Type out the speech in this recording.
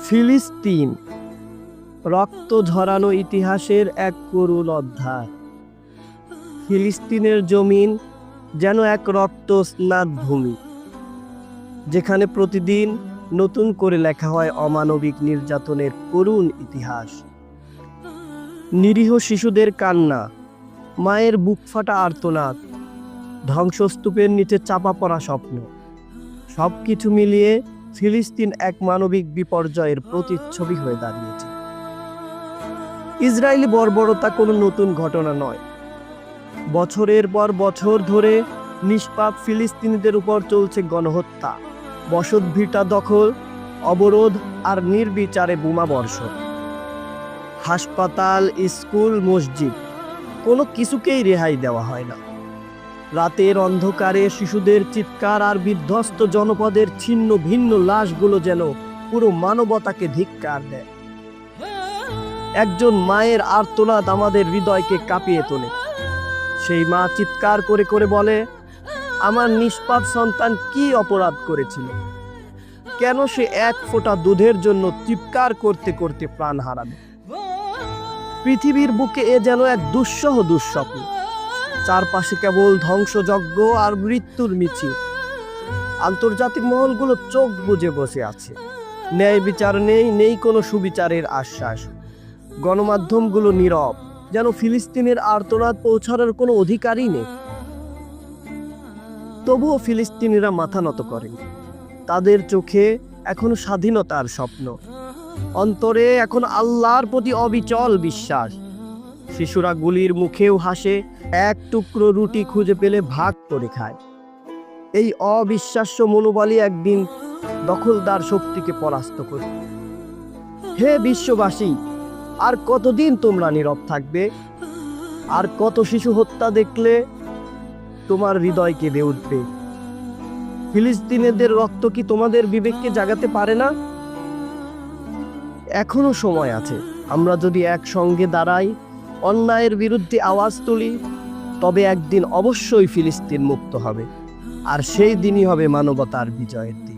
ফিলিস্তিন রক্ত ঝরানো ইতিহাসের এক করুণ অধ্যায়। ফিলিস্তিনের জমিন যেন এক রক্ত স্নাত ভূমি, যেখানে প্রতিদিন নতুন করে লেখা হয় অমানবিক নির্যাতনের করুণ ইতিহাস। নিরীহ শিশুদের কান্না, মায়ের বুক ফাটা আর্তনাদ, ধ্বংসস্তূপের নিচে চাপা পড়া স্বপ্ন, সবকিছু মিলিয়ে ফিলিস্তিন এক মানবিক বিপর্যয়ের প্রতিচ্ছবি হয়ে দাঁড়িয়েছে। ইসরায়েলি বর্বরতা কোনো নতুন ঘটনা নয়। বছরের পর বছর ধরে নিষ্পাপ ফিলিস্তিনিদের উপর চলছে গণহত্যা, বসতভিটা দখল, অবরোধ আর নির্বিচারে বোমাবর্ষণ। হাসপাতাল, স্কুল, মসজিদ, কোনো কিছুকেই রেহাই দেওয়া হয় না। রাতের অন্ধকারে শিশুদের চিৎকার আর বিধ্বস্ত জনপদের ছিন্ন ভিন্ন লাশগুলো যেন পুরো মানবতাকে ধিক্কার দেয়। একজন মায়ের আর্তনাদ আমাদের হৃদয়কে কাঁপিয়ে তোলে। সেই মা চিৎকার করে করে বলে, আমার নিষ্পাপ সন্তান কি অপরাধ করেছিল? কেন সে এক ফোঁটা দুধের জন্য চিৎকার করতে করতে প্রাণ হারাবে? পৃথিবীর বুকে এ যেন এক দুঃসহ দুঃস্বপ্ন। চারপাশে কেবল ধ্বংসযজ্ঞ আর মৃত্যুর মিছিল। আন্তর্জাতিক মহলগুলো চোখ বুজে বসে আছে। ন্যায় বিচার নেই, নেই কোনো সুবিচারের আশ্বাস। গণমাধ্যমগুলো নীরব, যেন ফিলিস্তিনের আর্তনাদ পৌঁছানোর কোনো অধিকারই নেই। তবুও ফিলিস্তিনিরা মাথা নত করেন। তাদের চোখে এখনো স্বাধীনতার স্বপ্ন, অন্তরে এখন আল্লাহর প্রতি অবিচল বিশ্বাস। শিশুরা গুলির মুখেও হাসে, এক টুকরো রুটি খুঁজে পেলে ভাগ করে খায়। এই অবিশ্বাস্য মনোবলই একদিন দখলদার শক্তিকে পরাস্ত করবে। হে বিশ্ববাসী, আর কতদিন তোমরা নীরব থাকবে? আর কত শিশু হত্যা দেখলে তোমার হৃদয় কেঁদে উঠবে? ফিলিস্তিনিদের রক্ত কি তোমাদের বিবেককে জাগাতে পারে না? এখনো সময় আছে। আমরা যদি একসঙ্গে দাঁড়াই, অন্যায়ের বিরুদ্ধে আওয়াজ তুলি, তবে একদিন অবশ্যই ফিলিস্তিন মুক্ত হবে। আর সেই দিনই হবে মানবতার বিজয়ের দিন।